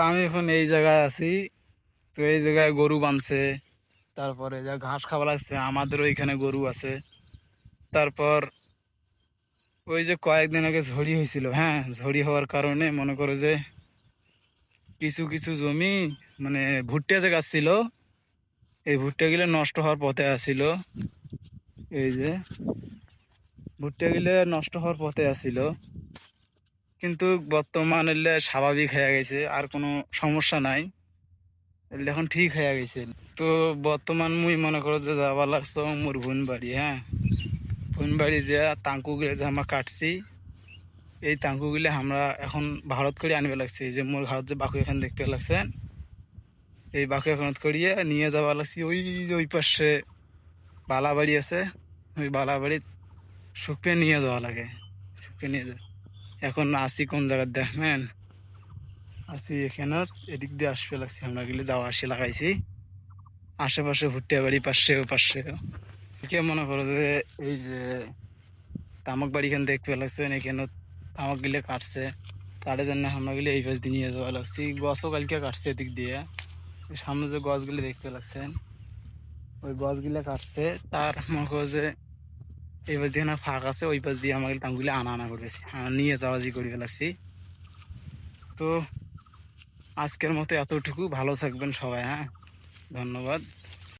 আমি এখন এই জায়গায় আছি। তো এই জায়গায় গরু বাঁধছে, তারপরে যা ঘাস খাওয়া লাগছে, আমাদেরও এখানে গরু আছে। তারপর ওই যে কয়েকদিন আগে ঝড়ি হয়েছিল, হ্যাঁ, ঝড়ি হওয়ার কারণে মনে করো যে কিছু কিছু জমি মানে ভুট্টা যে গাছ ছিল, এই ভুট্টাগুলো নষ্ট হওয়ার পথে আসছিল। এই যে ভুট্টাগুলো নষ্ট হওয়ার পথে আসছিল, কিন্তু বর্তমান এলে স্বাভাবিক হয়ে গেছে, আর কোনো সমস্যা নাই। এলে এখন ঠিক হয়ে গেছে। তো বর্তমান মুই মনে করো যে যাবার লাগছো মোর বোন বাড়ি, হ্যাঁ, বোন বাড়ি যে তাঙ্কুগুলো যে আমরা কাটছি, এই তাঙ্কুগুলো আমরা এখন ভারত করে আনবে লাগছে। এই যে মোর ঘাড়ত যে বাকু এখানে দেখতে লাগছেন, এই বাকু এখন করিয়ে নিয়ে যাওয়া লাগছে ওই যে ওই পাশে বালাবাড়ি আছে, ওই বালাবাড়ির শুকিয়ে নিয়ে যাওয়া লাগে, শুকিয়ে নিয়ে যায়। এখন আসি কোন জায়গায় দেখবেন, আসি এখানে এদিক দিয়ে আসবে লাগছে, আমরা গেলে যাওয়া আসি লাগাইছি আশেপাশে ভুট্টা বাড়ি পাশে কে মনে করো যে এই যে তামাক বাড়ি এখানে দেখতে লাগছেন, এখানে তামাক গিলে কাটছে, তাদের জন্য আমরা গেলে এই পাশ দিয়ে নিয়ে যাওয়া লাগছি। গছও কালকে কাটছে এদিক দিয়ে, সামনে যে গাছগুলি দেখতে লাগছেন ওই গাছগুলো কাটছে। তার মনে করো যে এই পাশ দিয়ে না ফাঁক আছে, ওই পাশ দিয়ে আমাকে তামগুলি আনা আনা করেছি, নিয়ে যাওয়া জি করে লাগছি। তো আজকের মতো এতটুকু, ভালো থাকবেন সবাই, হ্যাঁ, ধন্যবাদ।